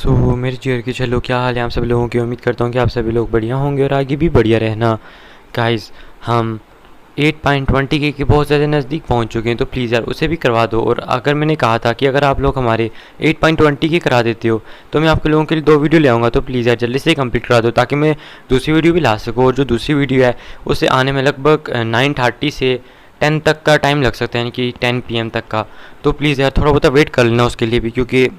मेरे चेयर के चलो क्या हाल है आप सभी लोगों की। उम्मीद करता हूँ कि आप सभी लोग बढ़िया होंगे और आगे भी बढ़िया रहना। गाइस हम 8.20 के बहुत ज़्यादा नज़दीक पहुँच चुके हैं, तो प्लीज़ यार उसे भी करवा दो। और अगर मैंने कहा था कि अगर आप लोग हमारे 8.20 के करा देते हो तो मैं आपके लोगों के लिए 2 वीडियो ले आऊँगा, तो प्लीज़ यार जल्दी से कंप्लीट करा दो ताकि मैं दूसरी वीडियो भी ला सकूँ। और जो दूसरी वीडियो है उसे आने में लगभग 9:30 से 10 तक का टाइम लग सकता है, यानी कि 10 PM तक का। तो प्लीज़ यार थोड़ा बहुत वेट कर लेना उसके लिए भी, क्योंकि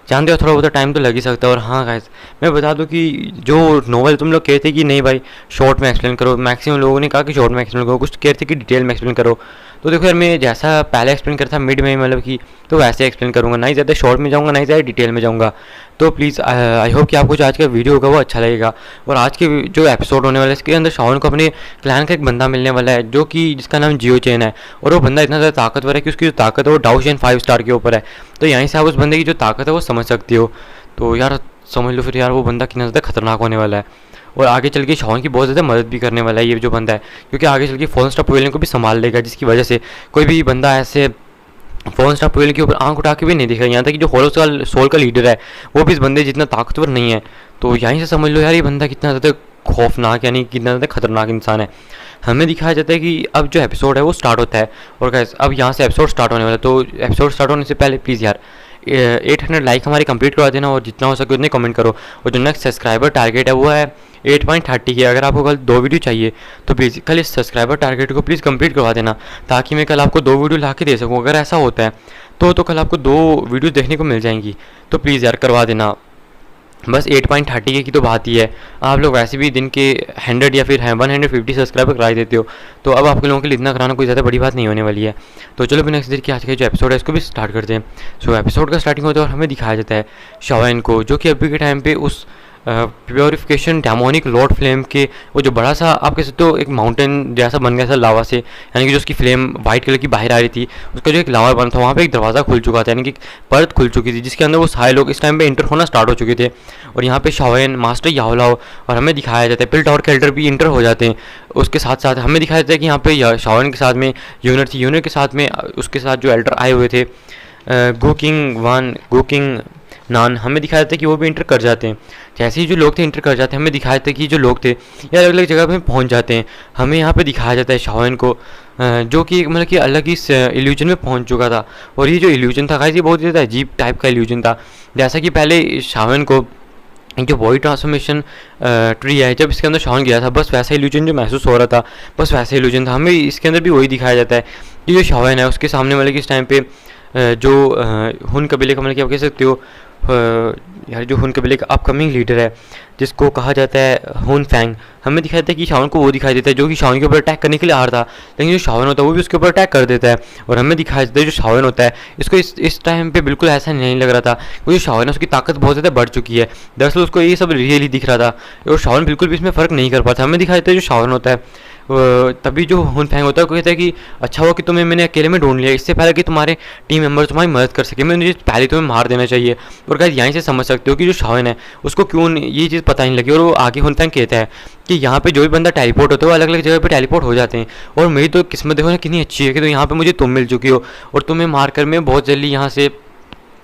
जानते हो थोड़ा बहुत टाइम तो लग ही सकता है। और हाँ गाइस मैं बता दूं कि जो नोवेल तुम लोग कहते कि नहीं भाई शॉर्ट में एक्सप्लेन करो, मैक्सिमम लोगों ने कहा कि शॉर्ट में एक्सप्लेन करो, कुछ कहते कि डिटेल में एक्सप्लेन करो। तो देखो यार मैं जैसा पहले एक्सप्लेन करता था मिड में मतलब कि, तो वैसे एक्सप्लेन करूँगा, ना ही ज़्यादा शॉर्ट में जाऊँगा ना ही ज़्यादा डिटेल में जाऊँगा। तो प्लीज़ आई होप कि आपको जो आज का वीडियो होगा वो अच्छा लगेगा। और आज के जो एपिसोड होने वाला है इसके अंदर शावन को अपने क्लैन का एक बंदा मिलने वाला है जो कि जिसका नाम जियो चेन है। और वो बंदा इतना ज़्यादा ताकतवर है कि उसकी जो ताकत है वो डाउशन 5 स्टार के ऊपर है। तो यहीं से आप उस बंदे की जो ताकत है वो समझ सकते हो। तो यार समझ लो फिर यार वो बंदा कितना ज़्यादा खतरनाक होने वाला है। और आगे चल के शावन की बहुत ज़्यादा मदद भी करने वाला है ये जो बंदा है, क्योंकि आगे चल के फॉरेन स्टार पवेलियन को भी संभाल लेगा, जिसकी वजह से कोई भी बंदा ऐसे फॉरेन स्टार पवेलियन के ऊपर आंख उठा के भी नहीं दिखा। यहाँ तक कि जो होलो सोल का लीडर है वो भी इस बंदे जितना ताकतवर नहीं है। तो यहीं से समझ लो यार ये बंदा कितना ज़्यादा खौफनाक यानी कितना ज़्यादा खतरनाक इंसान है। हमें दिखाया जाता है कि अब जो एपिसोड है वो स्टार्ट होता है। और गाइस अब यहाँ से एपिसोड स्टार्ट होने वाला है, तो एपिसोड स्टार्ट होने से पहले प्लीज़ यार 800 लाइक हमारी कंप्लीट करवा देना और जितना हो सके उतने कमेंट करो। और जो नेक्स्ट सब्सक्राइबर टारगेट है वो है 8.30 की। अगर आपको कल 2 वीडियो चाहिए तो प्लीज़ कल इस सब्सक्राइबर टारगेट को प्लीज़ कंप्लीट करवा देना, ताकि मैं कल आपको 2 वीडियो ला के दे सकूँ। अगर ऐसा होता है तो कल आपको 2 वीडियो देखने को मिल जाएंगी। तो प्लीज़ यार करवा देना। बस 8.30 की तो बात ही है, आप लोग वैसे भी दिन के 100 या फिर 150 सब्सक्राइबर करा ही देते हो, तो अब आपके लोगों के लिए इतना कराना कोई ज़्यादा बड़ी बात नहीं होने वाली है। तो चलो बिना किसी देर के आज का जो एपिसोड है इसको भी स्टार्ट करते हैं। सो एपिसोड का स्टार्टिंग होता है और हमें दिखाया जाता है शावन को, जो कि अभी के टाइम पे उस प्योरिफिकेशन डेमोनिक लॉर्ड फ्लेम के वो जो बड़ा सा आप कह सकते हो एक माउंटेन जैसा बन गया था लावा से, यानी कि जो उसकी फ्लेम वाइट कलर की बाहर आ रही थी, उसका जो एक लावा बना था वहाँ पे एक दरवाज़ा खुल चुका था, यानी कि परत खुल चुकी थी जिसके अंदर वो सारे लोग इस टाइम पे इंटर होना स्टार्ट हो चुके थे। और यहाँ पे शावन मास्टर याओलाओ और हमें दिखाया जाता है पिल्ट और केल्टर भी इंटर हो जाते हैं। उसके साथ साथ हमें दिखाया जाता है कि यहाँ पे शावन के साथ में यूनर थी, यूनर के साथ में उसके साथ जो एल्डर आए हुए थे गुकिंग नान, हमें दिखाया जाता है कि वो भी इंटर कर जाते हैं। जैसे ही जो लोग थे इंटर कर जाते हैं, हमें दिखाया जाता है कि जो लोग थे ये अलग अलग जगह पे पहुंच जाते हैं। हमें यहाँ पे दिखाया जाता है शावन को जो कि मतलब कि अलग ही इल्यूजन में पहुंच चुका था। और ये जो इल्यूजन था गाइस ये बहुत ज़्यादा अजीब टाइप का इल्यूजन था। जैसा कि पहले शावन को जो बॉडी ट्रांसफॉर्मेशन ट्री है जब इसके अंदर शावन गया था, बस वैसा इल्यूजन जो महसूस हो रहा था बस वैसा इल्यूजन था। हमें इसके अंदर भी वही दिखाया जाता है कि जो शावन है उसके सामने मतलब कि इस टाइम पे जो हुन कबीले का मतलब कि आप कह सकते हो यार जो हुन कबीले का अपकमिंग लीडर है जिसको कहा जाता है हुन फैंग, हमें दिखाया जाता है कि शावन को वो दिखाई देता है जो कि शावन के ऊपर अटैक करने के लिए आ रहा था, लेकिन जो शावन होता है वो भी उसके ऊपर अटैक कर देता है। और हमें दिखाया जाता है जो शावन होता है इसको इस टाइम पे बिल्कुल ऐसा नहीं लग रहा था, क्योंकि शावन है उसकी ताकत बहुत ज़्यादा बढ़ चुकी है। दरअसल उसको ये सब रियली दिख रहा था और शावन बिल्कुल भी इसमें फ़र्क नहीं कर पाता। हमें दिखाया जाता है जो शावन होता है तभी जो हुन फैंग होता है वो कहता है कि अच्छा हुआ कि तुम्हें मैंने अकेले में ढूंढ लिया, इससे पहले कि तुम्हारे टीम मेंबर तुम्हारी मदद कर सके मैंने पहले तुम्हें मार देना चाहिए। और गाइस यहीं से समझ सकते हो कि जो शावन है उसको क्यों ये चीज़ पता नहीं लगी। और वो आगे हुन फैंग कहता है कि यहाँ पे जो भी बंदा टेलीपोर्ट होता है वो अलग अलग जगह पे टेलीपोर्ट हो जाते हैं, और मेरी तो किस्मत देखो ना कितनी अच्छी है कि तो यहाँ पे मुझे तुम मिल चुकी हो और तुम्हें मार कर मैं बहुत जल्दी यहाँ से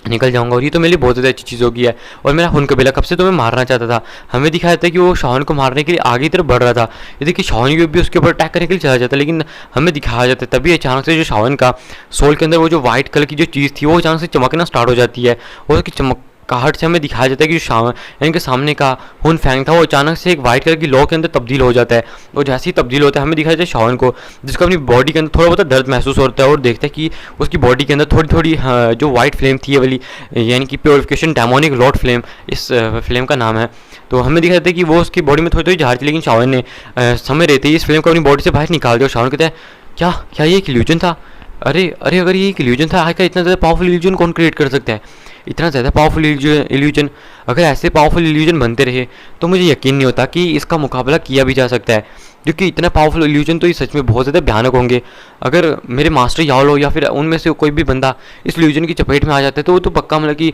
निकल जाऊंगा, और ये तो मेरे लिए बहुत ज़्यादा अच्छी चीज़ होगी है। और मेरा हुन कबीला कब से तुम्हें मारना चाहता था। हमें दिखाया था कि वो शावन को मारने के लिए आगे की तरफ बढ़ रहा था, यदि कि शावन भी उसके ऊपर अटैक करने के लिए चला जाता, लेकिन हमें दिखाया जाता है तभी अचानक से जो शावन का सोल के अंदर वो जो वाइट कलर की जो चीज़ थी वो अचानक से चमकना स्टार्ट हो जाती है। और उसकी चमकाहट से हमें दिखाया जाता है कि जो शावन यानी कि सामने का हुन फैंग था वो अचानक से एक वाइट कलर की लॉ के अंदर तब्दील हो जाता है। और जैसे ही तब्दील होता है हमें दिखाया जाता है शावन को जिसको अपनी बॉडी के अंदर थोड़ा बहुत दर्द महसूस होता है, और देखता है कि उसकी बॉडी के अंदर थोड़ी थोड़ी जो वाइट फ्लेम थी वाली यानी कि प्योरिफिकेशन डेमोनिक लॉर्ड फ्लेम इस फ्लेम का नाम है। तो हमें दिखाया जाता है कि वो उसकी बॉडी में थोड़ी थोड़ी झाड़ थी, लेकिन शावन ने समय रहते ही इस फ्लेम को अपनी बॉडी से बाहर निकाल दिया। और शावन कहता है क्या क्या ये एक इल्यूजन था। अरे अरे अगर ये एक इल्यूजन था आखिर इतना ज़्यादा पावरफुल इल्यूजन कौन क्रिएट कर सकता है, इतना ज़्यादा पावरफुल इल्यूजन। अगर ऐसे पावरफुल इल्यूजन बनते रहे तो मुझे यकीन नहीं होता कि इसका मुकाबला किया भी जा सकता है, क्योंकि इतना पावरफुल इल्यूजन तो ये सच में बहुत ज़्यादा भयानक होंगे। अगर मेरे मास्टर याओलाओ या फिर उनमें से कोई भी बंदा इस इल्यूजन की चपेट में आ जाता है तो वो तो पक्का मतलब कि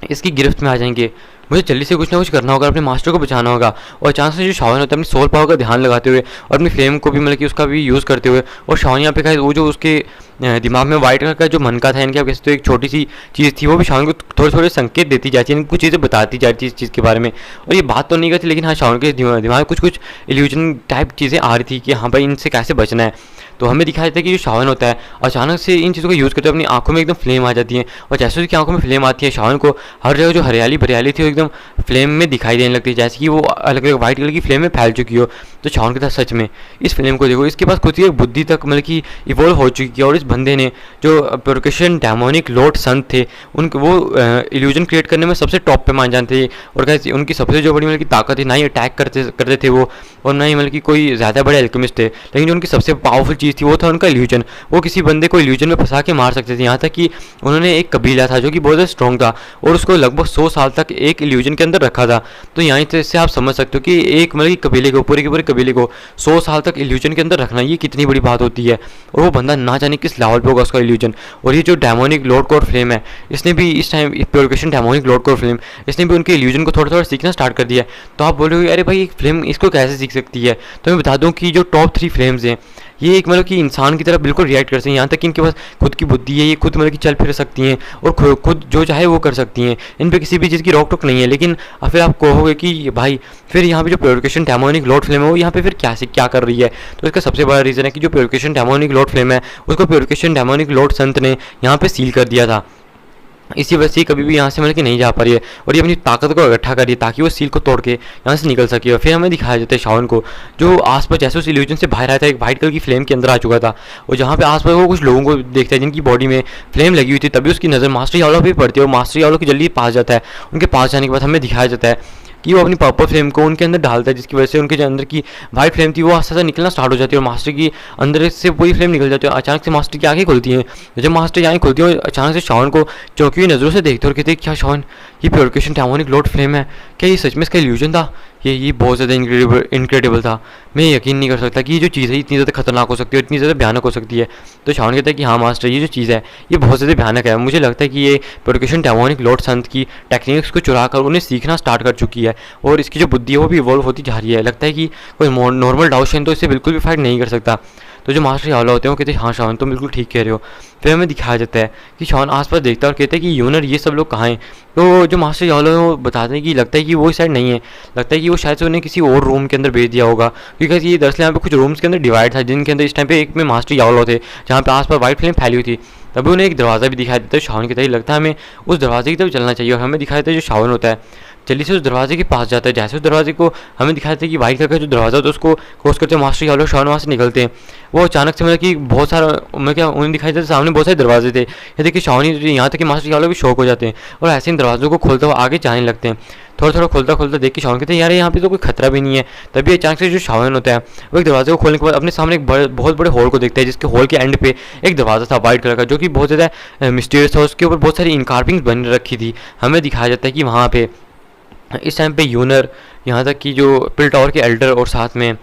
इसकी गिरफ्त में आ जाएंगे। मुझे जल्दी से कुछ ना कुछ करना होगा, अपने मास्टर को बचाना होगा। और अचानक से जो शावन होता है अपनी सोल पावर का ध्यान लगाते हुए और अपनी फ्लेम को भी मतलब कि उसका भी यूज़ करते हुए, और शावन यहाँ पे कहा वो जो उसके दिमाग में वाइट कलर का जो मन का था, इनके आप कह सकते हो एक छोटी सी चीज़ थी, वो भी शावन को थोड़े थोड़े संकेत देती जाती है, इनको कुछ चीज़ें बताती जाती है इस चीज़ के बारे में। और ये बात तो नहीं करती, लेकिन हाँ शावन के दिमाग में कुछ कुछ इल्यूजन टाइप चीज़ें आ रही थी कि हाँ भाई इनसे कैसे बचना है। तो हमें दिखाया जाता है कि जो शावन होता है अचानक से इन चीज़ों को यूज़ करते हुए अपनी आंखों में एकदम फ्लेम आ जाती है, और जैसे उसकी आंखों में फ्लेम आती है शावन को हर जगह जो हरियाली भरियाली थी वो एकदम फ्लेम में दिखाई देने लगती है, जैसे कि वो अलग अलग वाइट कलर की फ्लेम में फैल चुकी हो। तो शावन के साथ सच में इस फ्लेम को देखो, इसके पास खुद की एक बुद्धि तक मतलब कि इवॉल्व हो चुकी है। और इस बंदे ने जो प्रोकेशन डेमोनिक लॉर्ड सन थे उनको वो इल्यूजन क्रिएट करने में सबसे टॉप पे मान जानते थे। और कैसे उनकी सबसे जो बड़ी मतलब की ताकत थी, ना ही अटैक करते थे वो, और ना ही मतलब कि कोई ज़्यादा बड़े एल्केमिस्ट थे, लेकिन जो उनकी सबसे पावरफुल चीज़ थी वो था उनका इल्यूजन। वो किसी बंदे को इल्यूजन में फंसा के मार सकते थे। यहाँ तक कि उन्होंने एक कबीला था जो कि बहुत ज़्यादा स्ट्रॉन्ग था और उसको लगभग 100 साल तक एक इल्यूजन के अंदर रखा था। तो यहाँ से आप समझ सकते हो कि एक मतलब कि कबीले को पूरे के पूरे कबीले को 100 साल तक इल्यूजन के अंदर रखना ये कितनी बड़ी बात होती है। और वो बंदा ना जाने किस लेवल पे होगा उसका इल्यूजन। और ये जो डेमोनिक लॉर्ड कोर फ्लेम है, इसने भी इस time purification demonic Lord core flame, इसने भी उनके इल्यूजन को थोड़ा थोड़ा सीखना स्टार्ट कर दिया है। तो आप बोलोगे अरे भाई एक फ्लेम इसको कैसे सीख सकती है? तो मैं बता दूं कि जो टॉप 3 फ्लेम्स हैं ये एक मतलब कि इंसान की तरह बिल्कुल रिएक्ट कर सकती हैं। यहाँ तक कि इनके पास खुद की बुद्धि है, ये खुद मतलब कि चल फिर सकती हैं और खुद जो चाहे वो कर सकती हैं। इन पे किसी भी चीज़ की रोक टोक नहीं है। लेकिन फिर आप कहोगे कि भाई फिर यहाँ पे जो प्योरिफिकेशन डेमोनिक लॉर्ड फ्लेम है वो यहाँ पे फिर क्या कर रही है? तो इसका सबसे बड़ा रीज़न है कि जो प्योरिफिकेशन डेमोनिक लॉर्ड फ्लेम है उसको प्योरिफिकेशन डेमोनिक लॉर्ड संत ने यहाँ पे सील कर दिया था। इसी वजह से कभी भी यहाँ से मतलब कि नहीं जा पा रही है और ये अपनी ताकत को इकट्ठा कर रही है ताकि वो सील को तोड़ के यहाँ से निकल सके। और फिर हमें दिखाया जाता है शावन को जो आसपास जैसे उस इल्यूजन से बाहर आया था, एक वाइट कलर की फ्लेम के अंदर आ चुका था, और जहाँ पे आसपास वो कुछ लोगों को देखता है जिनकी बॉडी में फ्लेम लगी हुई थी। तभी उसकी नज़र मास्टर यावलो पे पड़ती है और मास्टर यावलो की जल्दी पास जाता है। उनके पास जाने के बाद हमें दिखाया जाता है कि वो अपनी पर्पल फ्लेम को उनके अंदर डालता है, जिसकी वजह से उनके जो अंदर की वाइट फ्लेम थी वो आस्ते आस्ते निकलना स्टार्ट हो जाती है और मास्टर की अंदर से पूरी फ्लेम निकल जाती है। अचानक से मास्टर की आंखें खुलती हैं। जब मास्टर की आंखें खुलती है अचानक से शावन को चौंकी हुई नज़रों से देखते और कहते क्या शावन ये प्योरिफिकेशन डेमोनिक लॉर्ड फ्लेम है? क्या ये सच में इसका इल्यूजन था? ये बहुत ज़्यादा इनक्रेडिबल था। मैं यकीन नहीं कर सकता कि ये जो चीज़ है इतनी ज़्यादा खतरनाक हो सकती है, इतनी ज़्यादा भयानक हो सकती है। तो शावन कहता है कि हाँ मास्टर ये जो चीज़ है ये बहुत ज़्यादा भयानक है। मुझे लगता है कि ये प्योरिफिकेशन डेमोनिक लॉर्ड संत की टेक्निक्स को चुरा कर उन्हें सीखना स्टार्ट कर चुकी है और इसकी जो बुद्धि है वो भी इवॉल्व होती जा रही है। लगता है कि कोई नॉर्मल डाउशन तो इससे बिल्कुल भी फाइट नहीं कर सकता। तो जो मास्टर यावला होते हैं वो कहते हैं हाँ शावन तुम बिल्कुल ठीक कह रहे हो। फिर हमें दिखाया जाता है कि शावन आसपास देखता है और कहते हैं कि यूनर ये सब लोग कहाँ हैं? तो जो मास्टर यावला है वो बताते हैं कि लगता है कि वो इस साइड नहीं है, लगता है कि वो शायद से उन्हें किसी और रूम के अंदर भेज दिया होगा, क्योंकि ये दरअसल यहाँ पे कुछ रूम्स के अंदर डिवाइड था जिनके अंदर इस टाइम पे एक में मास्टर यावला थे जहाँ पे आसपास वाइट फ्लेम फैली हुई थी। तभी उन्हें एक दरवाज़ा भी दिखाई देता है शावन की तरह। लगता है हमें उस दरवाजे की तरफ चलना चाहिए और हमें दिखाया देता है जो शावन होता है जल्दी से उस दरवाजे के पास जाता है। जैसे उस दरवाजे को हमें दिखाया था कि वाइट कलर का जो दरवाज़ा होता है उसको क्रॉस करते मास्टर यावलो शावन वहाँ से निकलते हैं। वो अचानक से मतलब कि बहुत सारा मैं क्या उन्हें दिखाई देता सामने बहुत सारे दरवाजे थे। ये देखिए शावन यहाँ तक कि मास्टर यावलो भी शौक हो जाते हैं और ऐसे इन दरवाज़ों को खोलते हुए आगे जाने लगते हैं। थोड़ा थोड़ा खोलता खोलता देख के शावन कहते हैं यार यहाँ पे तो कोई खतरा भी नहीं है। तभी अचानक से जो शावन होता है वो एक दरवाजे को खोलने के बाद अपने सामने एक बहुत बड़े हॉल को देखता है, जिसके हॉल के एंड पे एक दरवाज़ा था वाइट कलर का जो कि बहुत ज़्यादा मिस्टीरियस था। उसके ऊपर बहुत सारी इनकार्विंग्स बन रखी थी। हमें दिखाया जाता है कि वहाँ पे इस टाइम पे यूनर, यहाँ तक कि जो पिल टावर के एल्डर और साथ में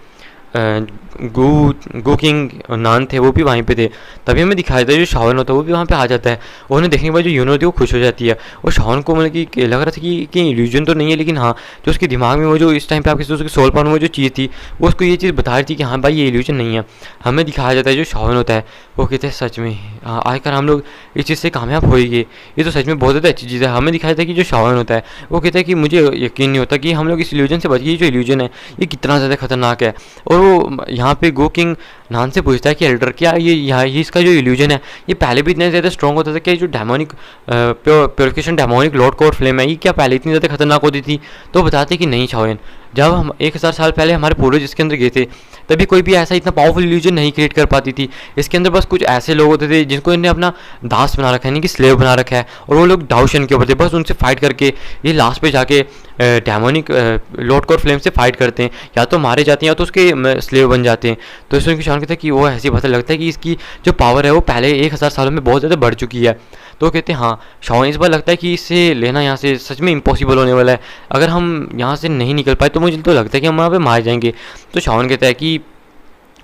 गू किंग नान थे वो भी वहीं पे थे। तभी हमें दिखाया था जो शावन होता है वो भी वहाँ पे आ जाता है और उन्हें देखने के बाद जो यूनर थी वो खुश हो जाती है। और शावन को मतलब कि लग रहा था कि इल्यूजन तो नहीं है, लेकिन हाँ जो उसके दिमाग में वो जो इस टाइम पे आपके उसके सोल पावर में जो चीज़ थी वो उसको ये चीज़ बता रही थी कि हाँ भाई ये इल्यूजन नहीं है। हमें दिखाया जाता है जो शावन होता है वो कहते हैं सच में आकर हम लोग इस चीज़ से कामयाब होएंगे, ये तो सच में बहुत ज़्यादा अच्छी चीज़ है। हमें दिखाया था कि जो शावन होता है वो कहता है कि मुझे यकीन नहीं होता कि हम लोग इस इल्यूजन से बच गए। जो इल्यूजन है ये कितना ज़्यादा खतरनाक है। और वो यहाँ पे गो किंग नान से पूछता है कि एल्डर क्या ये इसका जो इल्यूजन है ये पहले भी इतना ज़्यादा स्ट्रॉन्ग होता था क्या? जो demonic purification demonic Lord core flame है ये क्या पहले इतनी ज़्यादा खतरनाक होती थी? तो बताते कि नहीं शावन, जब हम 1000 साल पहले हमारे पूर्वज इसके अंदर गए थे तभी कोई भी ऐसा इतना पावरफुल इल्यूजन नहीं क्रिएट कर पाती थी। इसके अंदर बस कुछ ऐसे लोग होते थे जिनको इन्हें अपना दास बना रखा है, यानी कि स्लेव बना रखा है, और वो लोग डाउशन के ऊपर थे। बस उनसे फाइट करके ये लास्ट पे जाके डेमोनिक लॉर्ड कोर फ्लेम से फाइट करते हैं, या तो मारे जाते हैं या तो उसके स्लेव बन जाते हैं। तो इसमें शान कहता है कि वो ऐसी बात लगता है कि इसकी जो पावर है वो पहले 1000 सालों में बहुत ज़्यादा बढ़ चुकी है। तो कहते हैं हाँ शावन इस बार लगता है कि इससे लेना यहाँ से सच में इम्पॉसिबल होने वाला है। अगर हम यहाँ से नहीं निकल पाए तो मुझे तो लगता है कि हम वहाँ पे मार जाएंगे। तो शावन कहता है कि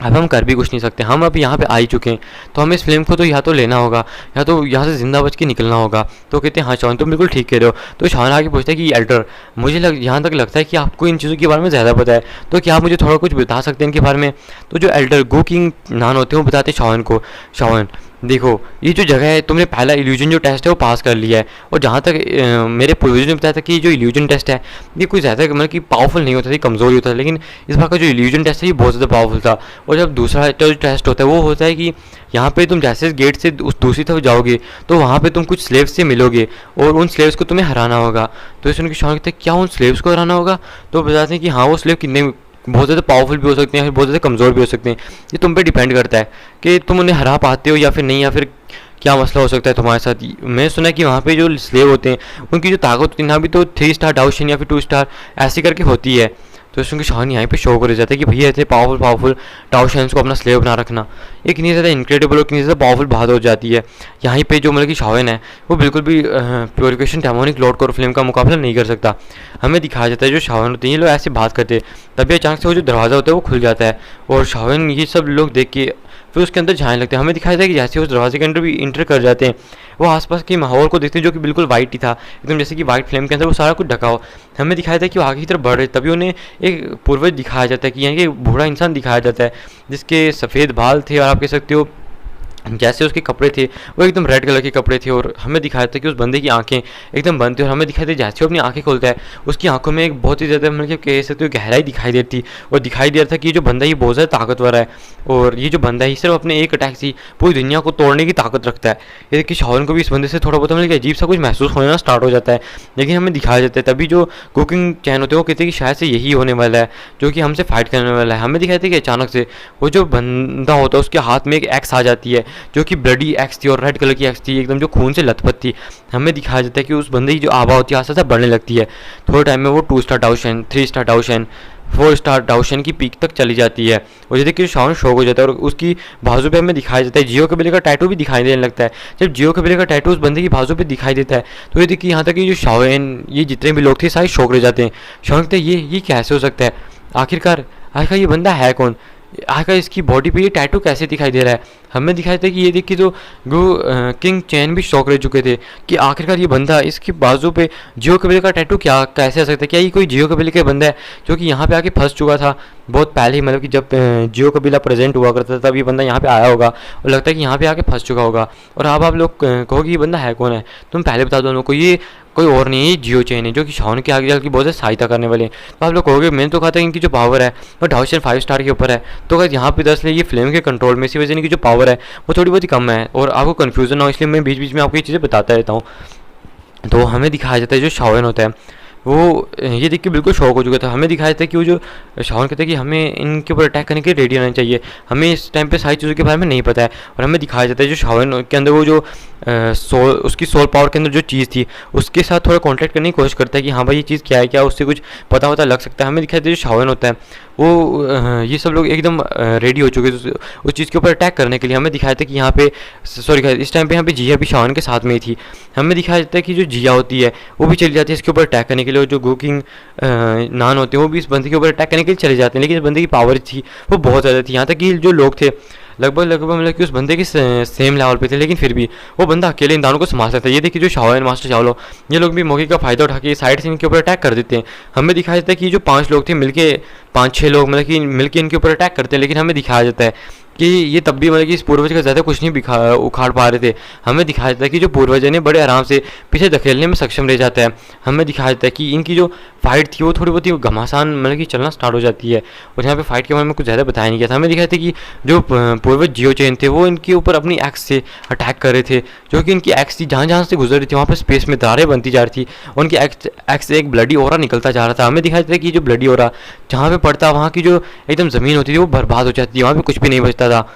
अब हम कर भी कुछ नहीं सकते, हम अब यहाँ पे आ ही चुके हैं, तो हमें इस फिल्म को तो या तो लेना होगा या तो यहाँ से ज़िंदा बच के निकलना होगा। तो कहते हैं हाँ शॉन तुम बिल्कुल ठीक कह रहे हो। तो शॉन आगे पूछता है कि एल्डर मुझे यहाँ तक लगता है कि आपको इन चीज़ों के बारे में ज़्यादा पता है, तो क्या आप मुझे थोड़ा कुछ बता सकते हैं इनके बारे में। तो जो एल्डर गो किंग नान होते हैं वो बताते हैं शॉन को, शॉन देखो ये जो जगह है तुमने पहला इल्यूजन जो टेस्ट है वो पास कर लिया है, और जहाँ तक मेरे पूर्वजों ने बताया था कि जो इल्यूजन टेस्ट है ये कोई ज़्यादा मतलब कि पावरफुल नहीं होता था, कमज़ोर ही होता था, लेकिन इस बार का जो इल्यूजन टेस्ट है ये बहुत ज़्यादा पावरफुल था। और जब दूसरा जो टेस्ट होता है वो होता है कि यहाँ पे तुम जैसे गेट से उस दूसरी तरफ जाओगे तो वहाँ पे तुम कुछ स्लेव्स से मिलोगे और उन स्लेव्स को तुम्हें हराना होगा। तो इस उनके शौक थे क्या उन स्लेव्स को हराना होगा, तो बताते हैं कि हाँ वो स्लेव कितने बहुत ज़्यादा पावरफुल भी हो सकते हैं, बहुत ज़्यादा कमज़ोर भी हो सकते हैं, ये तुम पे डिपेंड करता है कि तुम उन्हें हरा पाते हो या फिर नहीं, या फिर क्या मसला हो सकता है तुम्हारे साथ। मैंने सुना है कि वहाँ पे जो स्लेव होते हैं उनकी जो ताकत होती है ना भी तो 3 स्टार डाउशन या फिर 2 स्टार ऐसे करके होती है। तो इसमें शॉन यहाँ पे शो कर जाता है कि भैया ऐसे पावरफुल टाउशंस को अपना स्लेव बना रखना एक इतनी ज़्यादा इनक्रेडिबल और इतनी ज़्यादा पावरफुल बात हो जाती है। यहाँ पे जो मतलब कि शॉन है वो बिल्कुल भी purification demonic Lord core flame का मुकाबला नहीं कर सकता। हमें दिखाया जाता है जो शॉन होते हैं ये लोग ऐसे बात करते हैं, तभी अचानक से वो जो दरवाज़ा होता है वो खुल जाता है और शॉन ये सब लोग देख के फिर उसके अंदर जाने लगते हैं। हमें दिखाया जाता है कि जैसे उस दरवाजे के अंदर भी इंटर कर जाते हैं वो आसपास के माहौल को देखते हैं जो कि बिल्कुल वाइट ही था, एकदम जैसे कि वाइट फ्लेम के अंदर वो सारा कुछ ढका हो। हमें दिखाया जाता है कि वो आगे की तरफ बढ़ रहे, तभी उन्हें एक पूर्वज दिखाया जाता है कि यानी कि बूढ़ा इंसान दिखाया जाता है जिसके सफ़ेद बाल थे और आप कह सकते हो जैसे उसके कपड़े थे वो एकदम रेड कलर के कपड़े थे। और हमें दिखाया था कि उस बंदे की आंखें एकदम बंद थी और हमें दिखाई दे जैसे वो अपनी आंखें खोलता है उसकी आंखों में एक बहुत ही ज़्यादा मतलब कह सकते हो गहराई दिखाई देती और दिखाई दे रहा था कि ये जो बंदा ये बहुत ज़्यादा ताकतवर है और ये जो बंदा है सिर्फ अपने एक अटैक से पूरी दुनिया को तोड़ने की ताकत रखता है। ये कि शॉन को भी इस बंदे से थोड़ा बहुत मतलब अजीब सा कुछ महसूस होना स्टार्ट हो जाता है, लेकिन हमें दिखाया जाता है तभी जो कुकिंग चैन होते हैं वो कहते हैं कि शायद से यही होने वाला है जो कि हमसे फाइट करने वाला है। हमें दिखाया था कि अचानक से वो जो बंदा होता है उसके हाथ में एक एक्स आ जाती है जो कि ब्लडी एक्स थी और रेड कलर की एक्स थी एकदम जो खून से लथपथ थी। हमें दिखाया जाता है कि उस बंदे की जो आभा होती है आस्ते आस्ते बढ़ने लगती है, थोड़े टाइम में वो 2 स्टार डाउशन 3 स्टार डाउशन 4 स्टार डाउशन की पीक तक चली जाती है और जैसे कि शॉन शौक हो जाता है और उसकी बाजू पे हमें दिखाया जाता है जियो कबीले का टैटू भी दिखाई देने लगता है। जब जियो कबीले का टैटू उस बंदे की बाजू पे दिखाई देता है तो ये देखिए यहाँ तक कि जो शॉन ये जितने भी लोग थे सारे शौक रह जाते हैं। शौक थे ये कैसे हो सकता है, आखिरकार ये बंदा है कौन, आखिर इसकी बॉडी पे ये टैटू कैसे दिखाई दे रहा है। हमें दिखाई देता है कि ये देखिए तो किंग चैन भी शौक रह चुके थे कि आखिरकार ये बंदा इसकी बाजू पे जियो कबीले का टैटू क्या कैसे आ सकता है, क्या ये कोई जियो कबीले का बंदा है जो कि यहाँ पे आके फंस चुका था बहुत पहले ही, मतलब कि जब जियो कबीला प्रेजेंट हुआ करता था तब ये बंदा यहाँ पे आया होगा और लगता है कि यहाँ पे आके फंस चुका होगा। और अब आप लोग कहोगे ये बंदा है कौन है, तुम पहले बता दो हम लोग को ये कोई और नहीं है, जियो चेन है जो कि शॉन के आगे चल के बहुत ज़्यादा सहायता करने वाले हैं। तो आप लोग कहोगे मैंने तो कहा था इनकी जो पावर है वो डाउशन 5 स्टार के ऊपर है, तो अगर यहाँ पे 10 ले ये फ्लेम के कंट्रोल में इसी वजह से इनकी जो पावर है वो थोड़ी बहुत ही कम है और आपको कन्फ्यूजन ना हो इसलिए मैं बीच बीच में आपको ये चीज़ें बताता रहता हूँ। तो हमें दिखाया जाता है जो शॉन होता है वो ये देख के बिल्कुल शौक हो चुका था। हमें दिखाया था कि वो जो शॉन कहते हैं कि हमें इनके ऊपर अटैक करने के लिए रेडी होना चाहिए, हमें इस टाइम पे सारी चीज़ों के बारे में नहीं पता है। और हमें दिखाया जाता है जो शॉन के अंदर वो जो सोल उसकी सोल पावर के अंदर जो चीज़ थी उसके साथ थोड़ा कॉन्टैक्ट करने की कोशिश करता है कि हाँ भाई ये चीज़ क्या है, क्या उससे कुछ पता लग सकता है। हमें दिखाया जाता है जो शॉन होता है वो ये सब लोग एकदम रेडी हो चुके थे उस चीज़ के ऊपर अटैक करने के लिए। हमें दिखाया था कि यहाँ पे सॉरी इस टाइम पे यहाँ पे जिया भी शॉन के साथ में ही थी। हमें दिखाया जाता है कि जो जिया होती है वो भी चली जाती है इसके ऊपर अटैक करने के लिए, और जो कुकिंग नान होते हैं वो भी इस बंदे के ऊपर अटैक करने के लिए चले जाते हैं, लेकिन इस बंदे की पावर थी वो बहुत ज़्यादा थी। यहाँ तक कि जो लोग थे लगभग मतलब कि उस बंदे के सेम लेवल पे थे, लेकिन फिर भी वो बंदा अकेले इन दानों को संभाल सकता है। ये देखिए जो शाओलिन मास्टर चावलो ये लोग भी मौके का फ़ायदा उठा के साइड से इनके ऊपर अटैक कर देते हैं। हमें दिखाया जाता है कि जो 5 लोग थे मिलके 5-6 लोग मतलब कि मिलके इनके ऊपर अटैक करते हैं, लेकिन हमें दिखाया जाता है कि ये तब भी मतलब कि इस पूर्वज का ज़्यादा कुछ नहीं उखाड़ पा रहे थे। हमें दिखाया जाता है कि जो पूर्वज ने बड़े आराम से पीछे धकेलने में सक्षम रह जाता है। हमें दिखाया जाता है कि इनकी जो फाइट थी वो थोड़ी बहुत ही घमासान मतलब कि चलना स्टार्ट हो जाती है, और यहाँ पे फाइट के बारे में कुछ ज़्यादा बताया नहीं गया था। हमें दिखाया था कि जो पूर्वज जियो चेन थे वो इनके ऊपर अपनी एक्स से अटैक कर रहे थे, जो कि इनकी एक्स थी जहाँ जहाँ से गुजर रही थी वहाँ पर स्पेस में दरारें बनती जा रही थी, उनकी एक्स से एक ब्लडी ओरा निकलता जा रहा था। हमें दिखाया था कि जो ब्लडी ओरा जहाँ पे पड़ता वहाँ की जो एकदम ज़मीन होती थी वो बर्बाद हो जाती थी, वहाँ पे कुछ भी नहीं बचता था।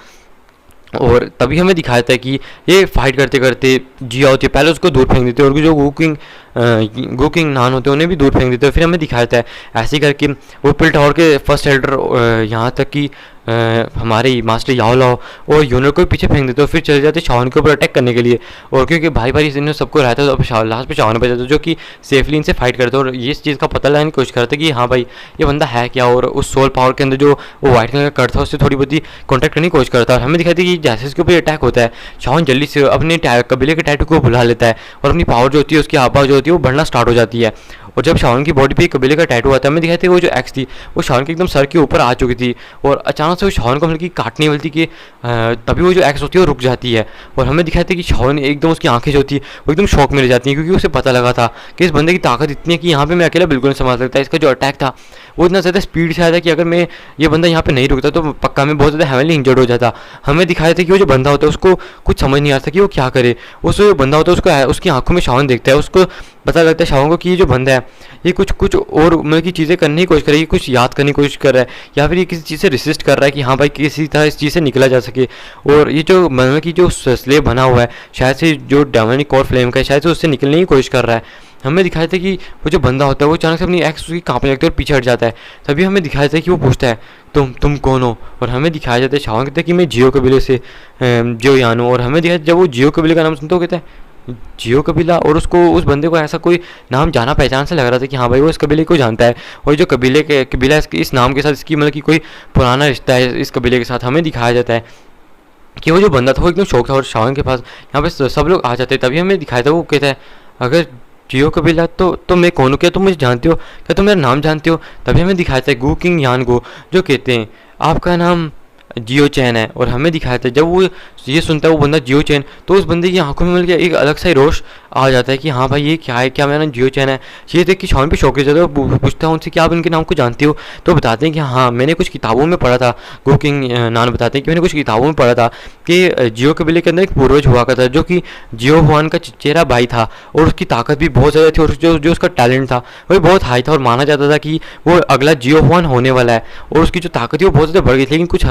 और तभी हमें दिखाया था कि ये फाइट करते करते जिया होती है पहले उसको दूर फेंक देते हैं, और जो कुकिंग गो किंग नान होते हैं उन्हें भी दूर फेंक देते हैं। फिर हमें दिखाया जाता है ऐसे ही करके वो पिल टावर के फर्स्ट एल्डर यहाँ तक कि हमारे मास्टर याओ लाओ और यूनर को पीछे फेंक देते हो, फिर चले जाते शाओन के ऊपर अटैक करने के लिए। और क्योंकि भाई भाई इन्होंने सबको रहता है तो लास्ट पे शाओन बच जाता है जो कि सेफली इनसे फाइट करते हैं और ये इस चीज़ का पता लगाने की कोशिश करते हैं कि हाँ भाई ये बंदा है क्या, और उस सोल पावर के अंदर जो वो वाइट कलर का कट था उससे थोड़ी बहुत ही कॉन्टैक्ट करने की कोशिश करता है। और हमें दिखाई थी कि जैसे इसके ऊपर अटैक होता है शाओन जल्दी से अपने कबीले के टैटू को बुला लेता है और अपनी पावर जो होती है उसकी आवाज़ जो होती है वो बढ़ना स्टार्ट हो जाती है। और जब शाओन की बॉडी पे कबीले का टैटू आता है हमें दिखाई थी वो जो एक्स थी वो शाओन के एकदम सर के ऊपर आ चुकी थी और अचानक से वो शाओन को मतलब कि काटने वाली थी कि तभी वो जो एक्स होती है वो रुक जाती है। और हमें दिखाई थी कि शाओन एकदम उसकी आंखें जो होती है वो एकदम शॉक में रह जाती हैं क्योंकि उसे पता लगा था कि इस बंदे की ताकत इतनी है कि यहाँ पे मैं अकेला बिल्कुल नहीं संभाल सकता। इसका जो अटैक था वो इतना ज़्यादा स्पीड से आया था कि अगर मैं ये बंदा यहाँ पे नहीं रुकता तो पक्का में बहुत ज़्यादा हेवनली इंजर्ड हो जाता। हमें दिखाया था कि वो जो बंदा होता है उसको कुछ समझ नहीं आता कि वो क्या करे। उस जो बंदा होता है उसको उसकी आंखों में शाओन देखता है, उसको पता लगता है शाओन को कि ये जो बंदा है ये कुछ कुछ और मतलब की चीज़ें करने की कोशिश कर रही है, कुछ याद करने की कोशिश कर रहा है या फिर ये किसी चीज़ से रेसिस्ट कर रहा है कि हाँ भाई किसी तरह इस चीज़ से निकला जा सके। और ये जो मतलब कि जो स्लेव बना हुआ है शायद से जो डेमोनिक और फ्लेम का है शायद से उससे निकलने की कोशिश कर रहा है। हमें दिखाया था कि वो जो बंदा होता है वो अचानक से अपनी एक्स उसकी कांपने लगती है और पीछे हट जाता है। तभी हमें दिखाया था कि वो पूछता है तुम कौन हो, और हमें दिखाया जाता है शाओन कहता है कि मैं जियो कबीले से जियो यान हूँ। और हमें दिखाया जब वो जियो कबीले का नाम सुनते हो कहता है जियो कबीला, और उसको उस बंदे को ऐसा कोई नाम जाना पहचान से लग रहा था कि हाँ भाई वो इस कबीले को जानता है और जो कबीला इस नाम के साथ इसकी मतलब कि कोई पुराना रिश्ता है इस कबीले के साथ। हमें दिखाया जाता है कि वो जो बंदा था वो एकदम शौक था और शाओन के पास यहाँ पे सब लोग आ जाते हैं। तभी हमें दिखाया था वो कहता है अगर जियो कबीला तो मैं कौन हूँ, क्या तुम मुझे जानते हो, क्या तुम मेरा नाम जानते हो। तभी हमें दिखाया था गो किंग यान गो जो कहते हैं आपका नाम जियो चैन है। और हमें दिखाया था जब वो ये सुनता है वो बंदा जियो चैन तो उस बंदे की आंखों में मिल गया एक अलग सा ही रोश आ जाता है कि हाँ भाई ये क्या है, क्या मेरा नाम जियो चैन है। ये देख के शाओन पे शौक हो जाता है, पूछता है उनसे कि आप इनके नाम को जानते हो, तो बताते हैं कि हाँ मैंने कुछ किताबों में पढ़ा था। गो किंग नान बताते हैं कि मैंने कुछ किताबों में पढ़ा था कि जियो कबीले के अंदर एक पूर्वज हुआ करता था जो कि जियो हुआन का चचेरा भाई था और उसकी ताकत भी बहुत ज़्यादा थी और जो उसका टैलेंट था वो बहुत हाई था और माना जाता था कि वो अगला जियो हुआन होने वाला है। और उसकी जो ताकत थी वो बहुत ज़्यादा बढ़ गई थी। लेकिन कुछ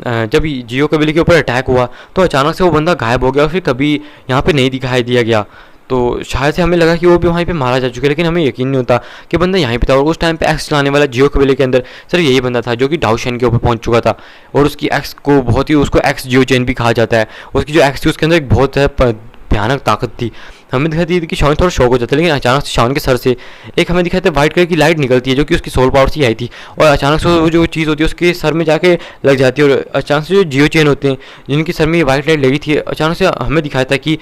जब जियो कबीले के ऊपर अटैक हुआ तो अचानक से वो बंदा गायब हो गया और फिर कभी यहाँ पे नहीं दिखाई दिया गया। तो शायद से हमें लगा कि वो भी वहीं पे मारा जा चुका है, लेकिन हमें यकीन नहीं होता कि बंदा यहीं पे था। और उस टाइम पे एक्स चलाने वाला जियो कबीले के अंदर सिर्फ यही बंदा था जो कि डाउशन के ऊपर पहुंच चुका था और उसकी एक्स को बहुत ही उसको एक्स जियो चेन भी कहा जाता है। उसकी जो एक्स थी उसके अंदर एक बहुत भयानक ताकत थी। हमें दिखाती थी कि शाओन थोड़ा शौक हो जाता है, लेकिन अचानक से शाओन के सर से एक हमें दिखाते वाइट कलर की लाइट निकलती है जो कि उसकी सोल पावर से आई थी और अचानक से वो जो चीज़ होती है उसके सर में जाके लग जाती है। और अचानक से जो जियो चेन होते हैं जिनके सर में ये वाइट लाइट लगी थी अचानक से हमें दिखाया था कि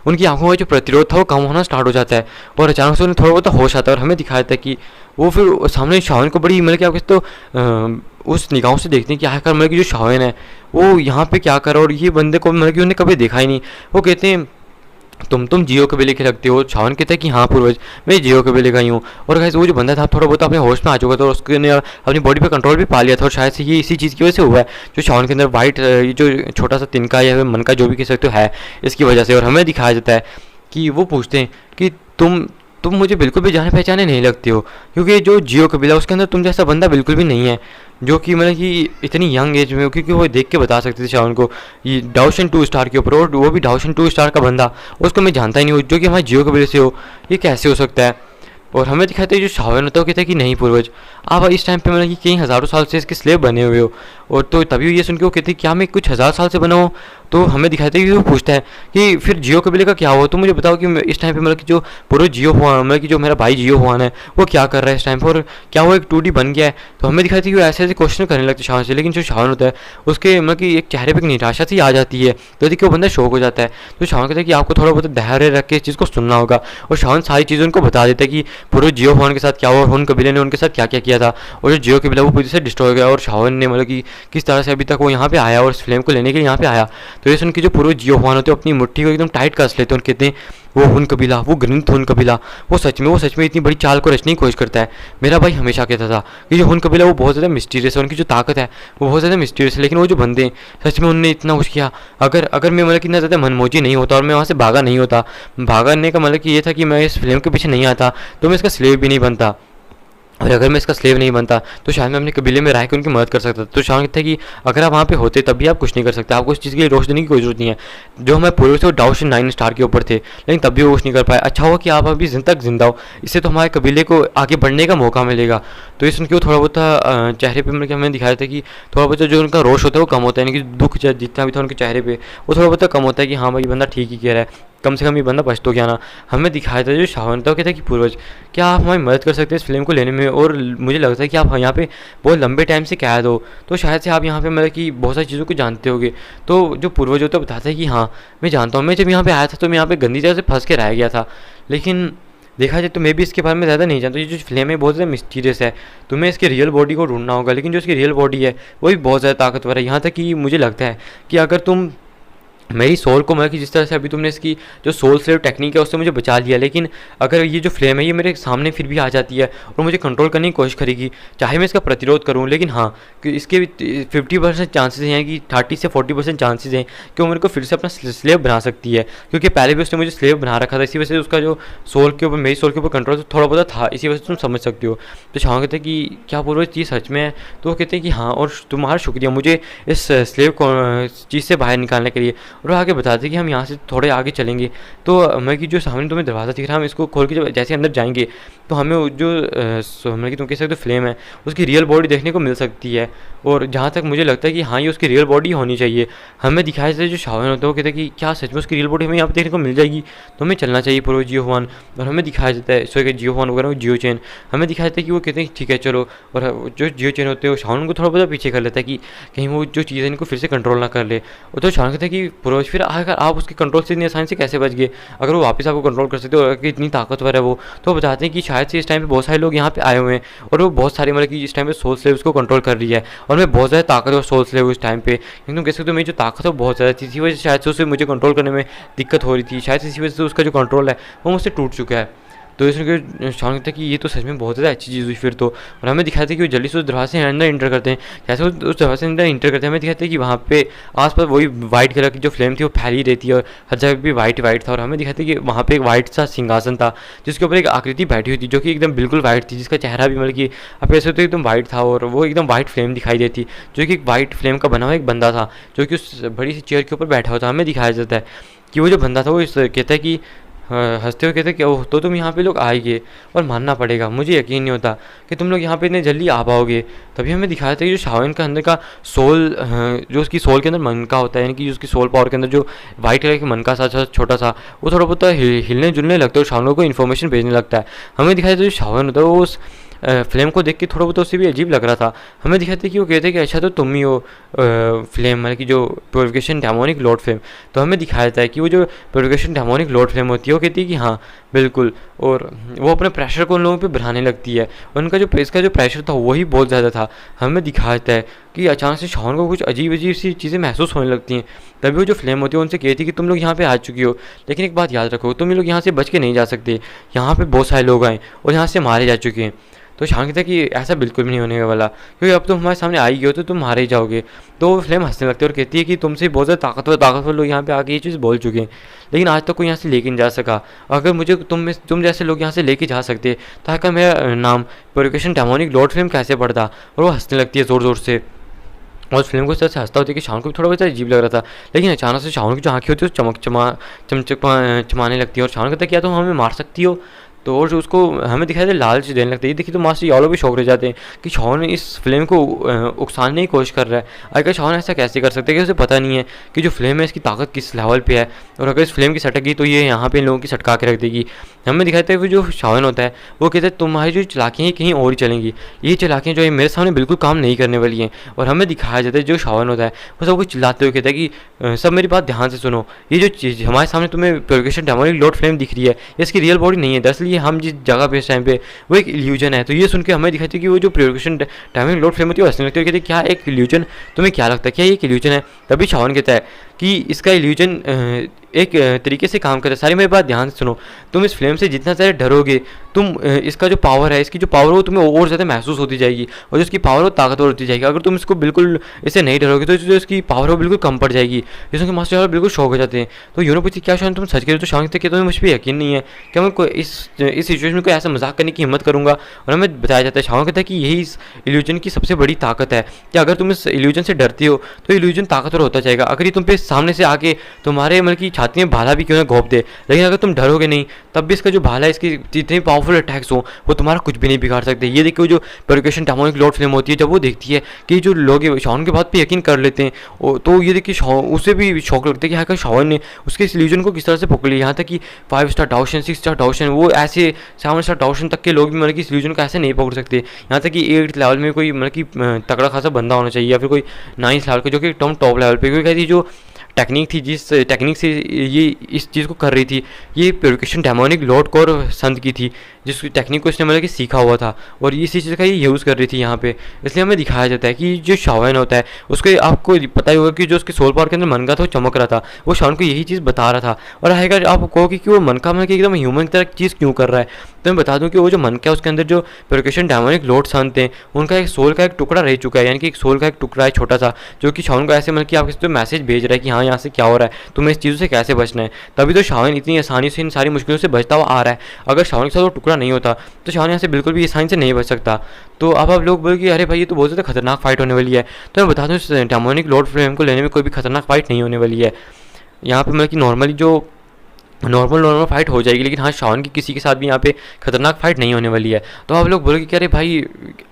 उनकी आंखों में जो प्रतिरोध था वो कम होना स्टार्ट हो जाता है और अचानक से उन्हें थोड़ा बहुत होश आता है। और हमें दिखाया था कि वो फिर सामने शाओन को बड़ी मतलब क्या तो उस निगाहों से देखते हैं कि आखिर मतलब कि जो शाओन है वो यहाँ पे क्या कर रहा है और ये बंदे को मतलब कि उन्हें कभी देखा ही नहीं। वो कहते हैं तुम जियो कबीले के लगते हो। शाओन कहता है कि हाँ पूर्वज मैं जियो कबीले का ही हूँ। और गाइस वो जो बंदा था थोड़ा बहुत अपने होश में आ चुका था और उसने अपनी बॉडी पे कंट्रोल भी पा लिया था और शायद से ये इसी चीज़ की वजह से हुआ है जो शाओन के अंदर वाइट ये जो छोटा सा तिनका या मन का जो भी कह सकते हो है इसकी वजह से। और हमें दिखाया जाता है कि वो पूछते हैं कि तुम मुझे बिल्कुल भी जाने पहचाने नहीं लगते हो क्योंकि जो जियो कबीला उसके अंदर तुम जैसा बंदा बिल्कुल भी नहीं है जो कि मतलब कि इतनी यंग एज में, क्योंकि वो देख के बता सकते थे शाओन को ये डाउशन 2 स्टार के ऊपर और वो भी डाउशन 2 स्टार का बंदा उसको मैं जानता ही नहीं हूँ जो कि हमारे जियो कबीले से हो, ये कैसे हो सकता है। और हमें दिखाते हैं जो शाओन होता है वो कहता है कि नहीं पूर्वज आप इस टाइम पे मतलब कि कई हज़ारों साल से इसके स्लेव बने हुए हो। और तो तभी ये सुन के वो कहते हैं क्या मैं कुछ हज़ार साल से बना हूँ। तो हमें दिखाते हैं कि वो पूछता है कि फिर जियो कबीले का क्या हुआ, तो मुझे बताओ कि इस टाइम पे मतलब कि जो पूरा जियो हुआ मतलब कि जो मेरा भाई जियो हुआन है वो क्या कर रहा है इस टाइम पर और क्या वो एक 2D बन गया है। तो हमें दिखाती है कि वो ऐसे ऐसे क्वेश्चन करने लगते शाओन से, लेकिन जो शाओन होता है उसके मतलब कि एक चेहरे पर निराशा सी आ जाती है तो देखिए वो बंदा शौक हो जाता है। तो शाओन कहता है कि आपको थोड़ा बहुत धैर्य रख के इस चीज़ को सुनना होगा और शाओन सारी चीज़ें उनको बता देता है कि पूरे जियो हुआन के साथ क्या हुआ, हुन कबीले ने उनके साथ क्या क्या किया था और जो जियो कबीला वो पूरी से डिस्ट्रॉय गया और शाओन ने मतलब कि किस तरह से अभी तक वो यहाँ पे आया और इस फ्लेम को लेने के लिए यहाँ पे आया। तो ये सुन के जो पूरे जियो हुआन होते हैं अपनी मुट्ठी को एकदम टाइट कस लेते हैं और कहते हैं वो हुन कबीला वो घृणित हुन कबीला वो सच में इतनी बड़ी चाल को रचने की कोशिश करता है। मेरा भाई हमेशा कहता था कि जो हुन कबीला वो बहुत ज़्यादा मिस्टीरियस है, उनकी जो ताकत है वो बहुत ज़्यादा मिस्टीरियस है, लेकिन वो जो बंदे हैं सच में उनने इतना कुछ किया। अगर मैं मतलब कि इतना ज़्यादा मनमोजी नहीं होता और मैं वहाँ से भागा नहीं होता, भागने का मतलब कि ये था कि मैं इस फिल्म के पीछे नहीं आता तो मैं इसका स्लेव भी नहीं बनता। और अगर मैं इसका स्लेव नहीं बनता तो शायद मैं अपने कबीले में रह के उनकी मदद कर सकता था। तो शायद कहता है कि अगर आप वहाँ पे होते तब भी आप कुछ नहीं कर सकते, आपको इस चीज़ के लिए रोश देने की कोई जरूरत नहीं है। जो हमारे पूर्वज थे वो डाउशन 9 स्टार के ऊपर थे, लेकिन तब भी वो कुछ नहीं कर पाए। अच्छा हुआ कि आप अभी तक जिंदा हो, इससे तो हमारे कबीले को आगे बढ़ने का मौका मिलेगा। तो ये सुन के वो थोड़ा बहुत चेहरे पर मतलब हमें दिखाया था कि थोड़ा बहुत जो उनका रोष होता है वो कम होता है, यानी कि दुख जितना भी था उनके चेहरे पर वो थोड़ा बहुत कम होता है कि हाँ भाई बंदा ठीक ही कह रहा है, कम से कम ये बंदा बच तो गया ना। हमें दिखाया था जो शावन था वो कहता है कि पूर्वज क्या आप हमारी मदद कर सकते हैं इस फिल्म को लेने में, और मुझे लगता है कि आप यहाँ पे बहुत लंबे टाइम से कैद हो, तो शायद से आप यहाँ पे मतलब कि बहुत सारी चीज़ों को जानते होगे। तो जो पूर्वज होता है बताता है कि हाँ मैं जानता हूँ, मैं जब यहाँ पे आया था तो मैं यहाँ पे गंदी जगह से फंस के रह गया था, लेकिन देखा जाए तो मैं भी इसके बारे में ज़्यादा नहीं जानता। ये जो फ्लेम है बहुत ज़्यादा मिस्टीरियस है, तुम्हें इसके रियल बॉडी को ढूंढना होगा, लेकिन जो इसकी रियल बॉडी है वो भी बहुत ज़्यादा ताकतवर है। यहाँ तक कि मुझे लगता है कि अगर तुम मेरी सोल को मतलब कि जिस तरह से अभी तुमने इसकी जो सोल स्लेव टेक्निक है उससे मुझे बचा लिया, लेकिन अगर ये जो फ्लेम है ये मेरे सामने फिर भी आ जाती है और मुझे कंट्रोल करने की कोशिश करेगी, चाहे मैं इसका प्रतिरोध करूं, लेकिन हाँ कि इसके 50% चांसेस हैं कि 30 से 40% चांसेस हैं कि वो मेरे को फिर से अपना स्लेव बना सकती है, क्योंकि पहले भी उसने मुझे स्लेव बना रखा था। इसी वजह से उसका जो सोल के ऊपर, मेरी सोल के ऊपर कंट्रोल थोड़ा बहुत था, इसी वजह से तुम समझ सकते हो। तो शाह कहते हैं कि क्या पूर्वज चीज़ सच में है? तो वो कहते हैं कि हाँ, और तुम्हारा शुक्रिया मुझे इस स्लेव चीज़ से बाहर निकालने के लिए। और आगे बताते कि हम यहाँ से थोड़े आगे चलेंगे तो मैं कि जो सामने तुम्हें दरवाज़ा दिख रहा है हम इसको खोल के जब जैसे अंदर जाएंगे तो हमें जो मतलब कि तुम कह सकते हो फ्लेम है उसकी रियल बॉडी देखने को मिल सकती है। और जहाँ तक मुझे लगता है कि हाँ ये उसकी रियल बॉडी होनी चाहिए। हमें दिखाया जाता है जो शावन होता है वो कहते हैं कि क्या सच में उसकी रियल बॉडी हमें यहाँ पर देखने को मिल जाएगी, तो हमें चलना चाहिए पूर्व जियो वन। और हमें दिखाया जाता है सो जियो वन वगैरह जियो चेन, हमें दिखाया जाता है कि वो कहते हैं ठीक है चलो। और जो जियो चेन होते हैं वो शावन को थोड़ा बहुत पीछे कर लेता है कि कहीं वो जो चीज़ है इनको फिर से कंट्रोल ना कर ले। और तो शावन कहते हैं कि पूर्वज फिर अगर आप उसके कंट्रोल से इतनी आसानी से कैसे बच गए, अगर वो वापस आपको कंट्रोल कर सकते हो और इतनी ताकतवर है वो, तो बताते हैं कि शायद से इस टाइम पे बहुत सारे लोग यहाँ पे आए हुए हैं और वो बहुत सारे मतलब कि इस टाइम पे सोल स्लेव्स को कंट्रोल कर रही है और मैं बहुत ज़्यादा ताकतवर सोल स्लेव उस टाइम पे, क्योंकि कह सकते हो मेरी जो ताकत है वो बहुत ज़्यादा थी, इसी वजह से शायद से उसे मुझे कंट्रोल करने में दिक्कत हो रही थी, शायद इसी वजह से उसका जो कंट्रोल है वो मुझसे टूट चुका है। तो इसमें शान लगता है कि ये तो सच में बहुत ज़्यादा अच्छी चीज़ हुई फिर तो। और हमें दिखाते हैं कि वो जल्दी से उस दरवाजे से अंदर इंटर करते हैं, जैसे उस दरवाजे से अंदर इंटर करते हैं हमें दिखाते हैं कि वहाँ पे आसपास वही वाइट कलर की जो फ्लेम थी वो फैली रहती है और हर जगह भी वाइट था। और हमें दिखाते हैं कि वहाँ पे एक वाइट सा सिंहासन था जिसके ऊपर एक आकृति बैठी हुई थी जो कि एकदम बिल्कुल वाइट थी, जिसका चेहरा भी मतलब कि आप ऐसे तो एकदम वाइट था और वो एकदम वाइट फ्लेम दिखाई देती, जो कि एक वाइट फ्लेम का बना हुआ एक बंदा था जो कि उस बड़ी सी चेयर के ऊपर बैठा हुआ था। हमें दिखाया जाता है कि वो जो बंदा था वो कहता है कि हंसते हुए कहते क्या तो तुम यहाँ पे लोग आएंगे और मानना पड़ेगा, मुझे यकीन नहीं होता कि तुम लोग यहाँ पे इतने जल्दी आ पाओगे। तभी हमें दिखाया था कि जो शावन का अंदर का सोल, जो उसकी सोल के अंदर मन का होता है, यानी कि उसकी सोल पावर के अंदर जो वाइट कलर के मन का सा छोटा सा वो थोड़ा बहुत हिलने जुलने लगता है और शावनों को इन्फॉर्मेशन भेजने लगता है। हमें दिखाया था जो शावन होता है वो उस फ्लेम को देख के थोड़ा बहुत उससे भी अजीब लग रहा था। हमें दिखाते हैं कि वो कहते हैं कि अच्छा तो तुम ही हो फ्लेम, मतलब कि जो प्योरिफिकेशन डेमोनिक लॉर्ड फ्लेम। तो हमें दिखाया जाता है कि वो जो प्योरिफिकेशन डेमोनिक लॉर्ड फ्लेम होती है वो कहती है कि हाँ बिल्कुल, और वो अपने प्रेशर को उन लोगों पे बढ़ाने लगती है। उनका जो इसका जो प्रेशर था वही बहुत ज़्यादा था। हमें दिखाया जाता है कि अचानक से शावन को कुछ अजीब अजीब सी चीज़ें महसूस होने लगती हैं। तभी वो जो फ्लेम होती है उनसे कहती है कि तुम लोग यहाँ पे आ चुकी हो, लेकिन एक बात याद रखो, तुम ये लोग यहाँ से बच के नहीं जा सकते, यहाँ पे बहुत सारे लोग आए और यहाँ से मारे जा चुके हैं। तो शान कहता है कि ऐसा बिल्कुल भी नहीं होने वाला, क्योंकि अब तुम हमारे सामने आई गए हो तो तुम मारे ही जाओगे। तो वो फ्लेम हंसने लगती है और कहती है कि तुमसे बहुत ज़्यादा ताकतवर लोग यहाँ पे आके ये चीज़ बोल चुके हैं, लेकिन आज तक कोई यहाँ से लेके नहीं जा सका। अगर मुझे तुम जैसे लोग यहाँ से लेके जा सकते तो आखिर मेरा नाम प्योरिफिकेशन डेमोनिक लॉर्ड फ्लेम कैसे पड़ता। और वो हंसने लगती है ज़ोर ज़ोर से और उस फिल्म को इस तरह से हंसता होता है कि शावन को भी थोड़ा बहुत अजीब लग रहा था। लेकिन अचानक से शावन की जो आँखें होती है वो चमाने लगती है और शावन कहता है क्या तुम हमें मार सकती हो। तो और जो उसको हमें दिखाई दे लालच देने लगता है। ये देखिए तो मास्टर यालो भी शौक रह जाते हैं कि शावन इस फ्लेम को उकसाने की कोशिश कर रहा है। अगर शावन ऐसा कैसे कर सकते हैं कि उसे पता नहीं है कि जो फ्लेम है इसकी ताकत किस लेवल पे है, और अगर इस फ्लेम की सटक गई तो ये यहाँ पे लोगों की सटका के रख देगी। हमें दिखाते हैं जो शावन होता है वो कहते हैं तुम्हारी जो चलाकियाँ कहीं और ही चलेंगी, ये चलाकियाँ जो है मेरे सामने बिल्कुल काम नहीं करने वाली हैं। और हमें दिखाया जाता है जो शावन होता है वो सब कुछ चिल्लाते हुए कहता है कि सब मेरी बात ध्यान से सुनो, ये जो चीज़ हमारे सामने तुम्हें प्योरिफिकेशन डेमोनिक लॉर्ड फ्लेम दिख रही है इसकी रियल बॉडी नहीं है, दरअसल ये हम जिस जगह पे इस टाइम पे वो एक इल्यूजन है। तो ये सुन के हमें दिखाती है कि वो जो प्योरिफिकेशन डेमोनिक लॉर्ड फ्लेम होती है वो हंसने लगती है, कहती है क्या एक इल्यूजन, तुम्हें क्या लगता है क्या ये एक इल्यूजन है। तभी शावन कहता है कि इसका इल्यूजन एक तरीके से काम करता है। सारी मेरी बात ध्यान से सुनो, तुम इस फ्लेम से जितना ज़्यादा डरोगे, तुम इसका जो पावर है, इसकी जो पावर हो तुम्हें और ज़्यादा महसूस होती जाएगी, और जो इसकी पावर हो ताकतवर होती जाएगी। अगर तुम इसको बिल्कुल इससे नहीं डरोगे तो जो इसकी पावर हो बिल्कुल कम पड़ जाएगी, जिसमें मास्टर बिल्कुल शौक हो जाते हैं। तो यूनो पूछती क्या शायद तुम सच कह रहे हो? तो शायद कि तुम्हें मुझ पर यकीन नहीं है क्या मैं कोई इस सिचुएशन में कोई ऐसा मजाक करने की हिम्मत करूँगा। और हमें बताया जाता है, शाह कहता है कि यही इस इल्यूजन की सबसे बड़ी ताकत है कि अगर तुम इस इल्यूजन से डरती हो तो इल्यूजन ताकतवर होता जाएगा। अगर ये तुम पे सामने से आके तुम्हारे मतलब की छाती में भाला भी क्यों ना घोंप दे, लेकिन अगर तुम डरोगे नहीं तब भी इसका जो भाला है, इसकी जितने पावरफुल अटैक्स हो वो तुम्हारा कुछ भी नहीं बिगाड़ सकते। ये देखिए जो परक्यूशन डेमोनिक लॉर्ड फ्लेम होती है, जब वो देखती है कि जो लोग शावन के बात पे यकीन कर लेते हैं, तो ये देखिए उसे भी शौक लगता है कि हाँ शावन ने उसके इस इल्यूजन को किस तरह से पकड़ लिया। यहाँ तक कि 5 स्टार डाउशन, 6 स्टार डाउशन, वो ऐसे 7 स्टार डाउशन तक के लोग भी मतलब कि इस इल्यूजन को ऐसे नहीं पकड़ सकते। यहाँ तक कि 8th लेवल में कोई मतलब कि तगड़ा खासा बंदा होना चाहिए, या फिर कोई 9th लेवल का जो कि टॉप लेवल पे, क्योंकि जो टेक्निक थी, जिस टेक्निक से ये इस चीज़ को कर रही थी, ये प्योरिफिकेशन डेमोनिक लॉर्ड कोर संत की थी, जिस टेक्निक को इसने मतलब कि सीखा हुआ था और इसी चीज़ का ये यूज़ कर रही थी यहाँ पे। इसलिए हमें दिखाया जाता है कि जो शावन होता है उसके आपको पता ही होगा कि जो उसके सोल पावर के अंदर मन का था वो चमक रहा था, वो शावन को यही चीज़ बता रहा था। और आएगा आप कहोगे कि वो मन का मतलब एकदम ह्यूमन की तरह चीज़ क्यों कर रहा है, तो मैं बता दूं कि वो जो मन का है उसके अंदर जो प्योरिफिकेशन डेमोनिक लॉर्ड संत हैं उनका एक सोल का एक टुकड़ा रह चुका है, यानी कि एक सोल का एक टुकड़ा है छोटा सा, जो कि शावन को ऐसे मतलब कि आपके मैसेज भेज रहा है कि हाँ यहाँ से क्या हो रहा है, तुम्हें इस चीज़ों से कैसे बचना है। तभी तो शावन इतनी आसानी से इन सारी मुश्किलों से बचता हुआ आ रहा है। अगर शावन के साथ वो टुकड़ा नहीं होता तो शावन यहाँ से बिल्कुल भी आसानी से नहीं बच सकता। तो अब आप लोग बोले कि अरे भाई ये तो बहुत ज़्यादा खतरनाक फाइट होने वाली है, तो मैं बता दूँ इस डेमोनिक लॉर्ड फ्लेम को लेने में कोई भी खतरनाक फाइट नहीं होने वाली है। यहाँ पर मतलब कि नॉर्मली जो नॉर्मल फाइट हो जाएगी, लेकिन हाँ शावन की किसी के साथ भी यहाँ पे खतरनाक फाइट नहीं होने वाली है। तो आप लोग बोलोगे कि अरे भाई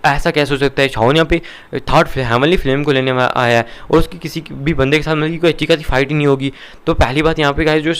ऐसा कैसे हो सकता है, शावन यहाँ पे थर्ड हेवनली फ्लेम को लेने में आया है और उसकी किसी भी बंदे के साथ मतलब कोई अच्छी खासी फाइट ही नहीं होगी। तो पहली बात यहाँ पे गाइस जो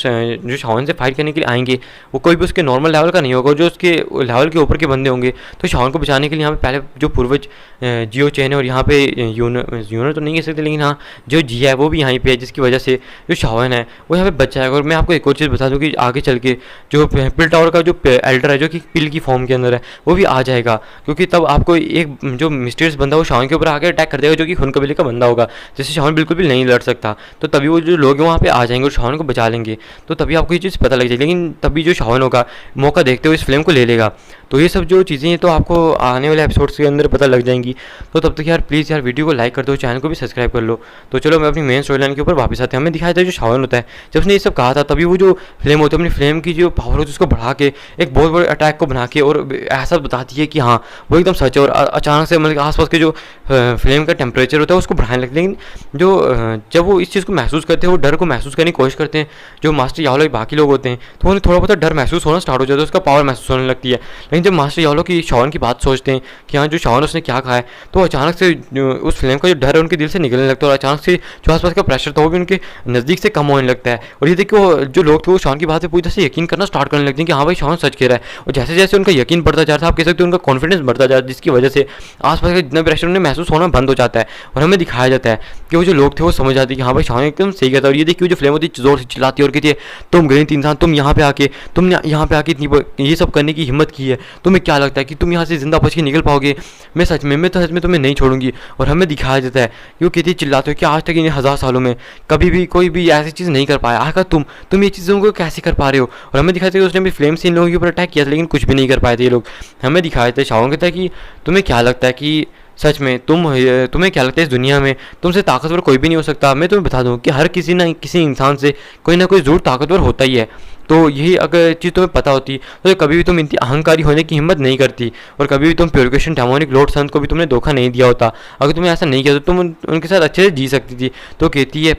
शावन से फाइट करने के लिए आएंगे वो कोई भी उसके नॉर्मल लेवल का नहीं होगा, जो उसके लेवल के ऊपर के बंदे होंगे। तो शावन को बचाने के लिए यहाँ पे पहले जो पूर्वज जियो चैन है और यहाँ पे यूनर तो नहीं कह सकते, लेकिन हाँ जो जिया है वो भी यहाँ पे है, जिसकी वजह से जो शावन है वो यहाँ पे बच जाएगा। और मैं आपको एक और चीज़ बता दूँ कि आगे चल के जो पिल टावर का जो एल्डर है जो कि पिल की फॉर्म के अंदर है वो भी आ जाएगा, क्योंकि तब आपको एक जो मिस्टीरियस बंदा वो शावन के ऊपर आके अटैक कर देगा, जो कि खून कबीले का बंदा होगा, जिससे शावन बिल्कुल भी नहीं लड़ सकता। तो तभी वो जो लोग हैं वहाँ पे आ जाएंगे और शावन को बचा लेंगे, तो तभी आपको ये चीज़ पता लग जाएगी। लेकिन तभी जो शावन होगा मौका देखते हुए इस फ्लेम को ले लेगा। तो ये सब जो चीज़ें हैं तो आपको आने वाले एपिसोड्स के अंदर पता लग जाएंगी। तो तब तक यार प्लीज़ यार वीडियो को लाइक कर दो, चैनल को भी सब्सक्राइब कर लो। तो चलो मैं अपनी मेन स्टोरी लाइन के ऊपर वापस आते हैं। हमें दिखाया था जो शावन होता है, जब उसने ये सब कहा था तभी वो जो फ्लेम होती है अपनी फ्लेम की जो पावर होती है उसको बढ़ा के एक बहुत बड़े अटैक को बना के और ऐसा बताती है कि हाँ वो एकदम सच है। और अचानक से मतलब आसपास के जो फ्लेम का टेम्परेचर होता है उसको बढ़ाने लगते हैं। लेकिन जो जब वो इस चीज़ को महसूस करते हैं, वो डर को महसूस करने की कोशिश करते हैं, जो मास्टर यावलो बाकी लोग होते हैं, तो उन्हें थोड़ा बहुत डर महसूस होना स्टार्ट हो जाता है, उसका पावर महसूस होने लगती है। लेकिन जब मास्टर यावलो की शावन की बात सोचते हैं कि हाँ जो शावन उसने क्या कहा है, तो अचानक से उस फ्लेम का जो डर है उनके दिल से निकलने लगता है और अचानक से जो आसपास का प्रेशर था वो भी उनके नज़दीक से कम होने लगता है। और ये देखिए जो लोग थे वो शावन की बात पे पूरी तरह से यकीन करना स्टार्ट करने लगते हैं कि हाँ भाई शावन सच कह रहा है। और जैसे जैसे उनका यकीन बढ़ता जा रहा है, आप कह सकते हो उनका कॉन्फिडेंस बढ़ता जा रहा है, जिसकी वजह से आसपास का जितना प्रेशर उन्हें महसूस होना बंद हो जाता है। और हमें दिखाया जाता है कि वो जो लोग थे वो समझ जाते हैं कि हाँ भाई शावन एकदम सही कहता है। और ये देखिए जो फ्लेम होती है जोर से चिल्लाती है और कहती है तुम गणित इंसान, तुम यहाँ पे आके इतनी ये सब करने की हिम्मत की है, तुम्हें क्या लगता है कि तुम यहाँ से जिंदा बच के निकल पाओगे? मैं सच में तुम्हें नहीं छोड़ूंगी। और हमें दिखाया जाता है कि वो कहती चिल्लाते हो कि आज तक इन 1000 सालों में कभी भी कोई भी ऐसी चीज़ नहीं कर पाया, आखिर तुम ये चीज़ों को कैसे कर पा रहे हो? और हमें दिखाया था कि उसने भी फ्लेम से इन लोगों के ऊपर अटैक किया था, लेकिन कुछ भी नहीं कर पाए थे ये लोग। हमें दिखाया था शावन कहता है कि तुम्हें क्या लगता है कि सच में तुम्हें क्या लगता है इस दुनिया में तुमसे ताकतवर कोई भी नहीं हो सकता? मैं तुम्हें बता दूं कि हर किसी ना किसी इंसान से कोई ना कोई ज़रूर ताकतवर होता ही है। तो यही अगर चीज़ तुम्हें पता होती तो कभी भी तुम इतनी अहंकारी होने की हिम्मत नहीं करती और कभी भी तुम प्योरिफिकेशन डेमोनिक लॉर्ड संत को भी तुमने धोखा नहीं दिया होता। अगर तुमने ऐसा नहीं किया तो तुम उनके साथ अच्छे से जी सकती थी। तो कहती है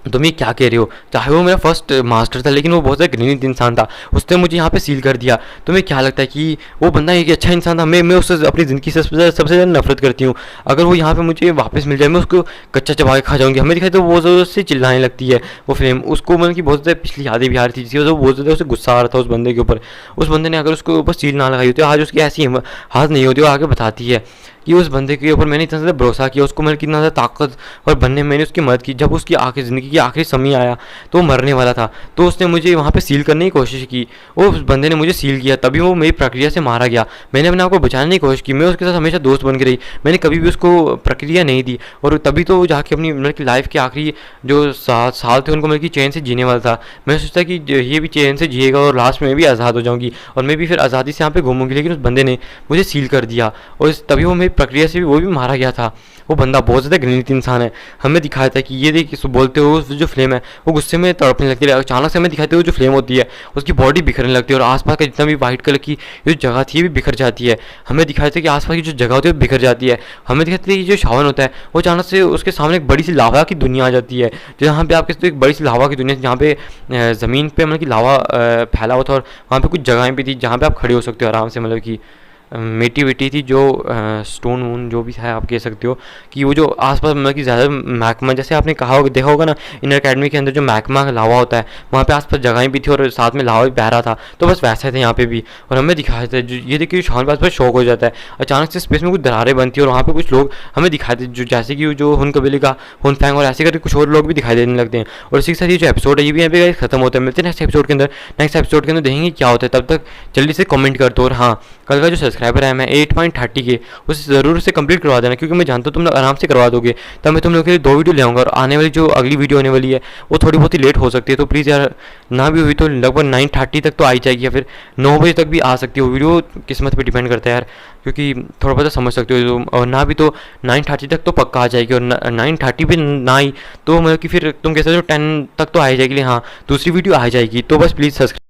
तुम ये क्या कह रहे हो? चाहे वो मेरा फर्स्ट मास्टर था, लेकिन वो बहुत ज़्यादा घृणित इंसान था, उसने मुझे यहाँ पे सील कर दिया। तुम्हें क्या लगता है कि वो बंदा एक अच्छा इंसान था? मैं उससे अपनी ज़िंदगी से सबसे ज़्यादा नफरत करती हूँ। अगर वो यहाँ पे मुझे वापस मिल जाए मैं उसको कच्चा चबा के खा जाऊँगी। हमें दिखाई तो वो ज़रूर से चिल्लाने लगती है वो फ्लेम, उसको मतलब कि बहुत ज़्यादा पिछली यादें भी आ रही थी, जिसकी वजह से बहुत ज़्यादा उसे गुस्सा आ रहा था उस बंदे के ऊपर। उस बंदे ने अगर उसके ऊपर सील ना लगाई होती, आज उसकी ऐसी हाथ नहीं होती। वो आगे बताती है कि उस बंदे के ऊपर मैंने इतना ज़्यादा भरोसा किया, उसको मैंने कितना ज़्यादा ताकत और बनने में मैंने उसकी मदद की। जब उसकी आखिरी ज़िंदगी की आखिरी समय आया तो वो मरने वाला था, तो उसने मुझे वहाँ पे सील करने की कोशिश की, वो उस बंदे ने मुझे सील किया, तभी वो मेरी प्रक्रिया से मारा गया। मैंने अपने आप को बचाने की कोशिश की, मैं उसके साथ हमेशा दोस्त बन के रही, मैंने कभी भी उसको प्रक्रिया नहीं दी, और तभी तो वो जाके अपनी मतलब कि लाइफ के आखिरी जो 7 साल थे उनको मतलब कि चैन से जीने वाला था। मैं सोचता कि ये भी चैन से जिएगा और लास्ट में भी आज़ाद हो जाऊँगी और मैं भी फिर आज़ादी से यहाँ पे घूमूंगी, लेकिन उस बंदे ने मुझे सील कर दिया और तभी वो मेरी प्रक्रिया से भी वो भी मारा गया था। वो बंदा बहुत ज़्यादा घृणित इंसान है। हमें दिखाया था कि ये देख इसको बोलते हुए उस जो फ्लेम है वो गुस्से में तड़पने लगती है, अचानक से हमें दिखाते हुए जो फ्लेम होती है उसकी बॉडी बिखरने लगती है और आसपास का जितना भी वाइट कलर की जो जगह थी ये भी बिखर जाती है। हमें दिखाया था कि आसपास की जो जगह होती है वो बिखर जाती है। हमें दिखाते थे कि जो शावन होता है वो अचानक से उसके सामने एक बड़ी सी लावा की दुनिया आ जाती है, जहाँ पे आपके एक बड़ी सी लावा की दुनिया जहाँ पे ज़मीन पे मतलब कि लावा फैला हुआ था और वहाँ पे कुछ जगहें भी थी जहाँ पे आप खड़े हो सकते हो आराम से, मतलब कि मिट्टी विट्टी थी जो स्टोन वोन जो भी है आप कह सकते हो कि वो जो आसपास मतलब कि ज़्यादा मैग्मा, जैसे आपने कहा होगा देखा होगा ना इनर अकेडमी के अंदर जो मैग्मा लावा होता है वहाँ पे आसपास जगहें भी थी और साथ में लावा भी बह रहा था, तो बस वैसे थे यहाँ पे भी। और हमें दिखाया था जो ये देखिए शान पास पर शौक हो जाता है, अचानक से स्पेस में कुछ दरारें बनती है और वहाँ पे कुछ लोग हमें दिखाए थे जो जैसे कि जो हुन कबीले का हुन फैंग और ऐसे करके कुछ और लोग भी दिखाई देने लगते हैं। और इसी के साथ ये जो एपिसोड है ये भी यहाँ पे खत्म होता है। मिलते हैं नेक्स्ट एपिसोड के अंदर, नेक्स्ट एपिसोड के अंदर देखेंगे क्या होता है। तब तक जल्दी से कमेंट कर दो और हाँ कल का जो सब्सक्राइबर है मैं 8.30 के उसे ज़रूर से कंप्लीट करवा देना, क्योंकि मैं जानता हूँ तुम लोग आराम से करवा दोगे। तब मैं तुम लोग के लिए 2 वीडियो ले आऊँगा और आने वाली जो अगली वीडियो होने वाली है वो थोड़ी बहुत ही लेट हो सकती है, तो प्लीज़ यार ना भी हुई तो लगभग 9:30 तक तो आ ही जाएगी या फिर 9 बजे तक भी आ सकती हो। वीडियो किस्मत पर डिपेंड करता है यार, क्योंकि थोड़ा बहुत समझ सकते हो तुम, और ना भी तो 9:30 तक तो पक्का आ जाएगी और 9:30 पे ना आई तो मतलब कि फिर तुम कह सकते हो 10 तक तो आ ही जाएगी। हाँ दूसरी वीडियो आ जाएगी, तो बस प्लीज़ सब्सक्राइब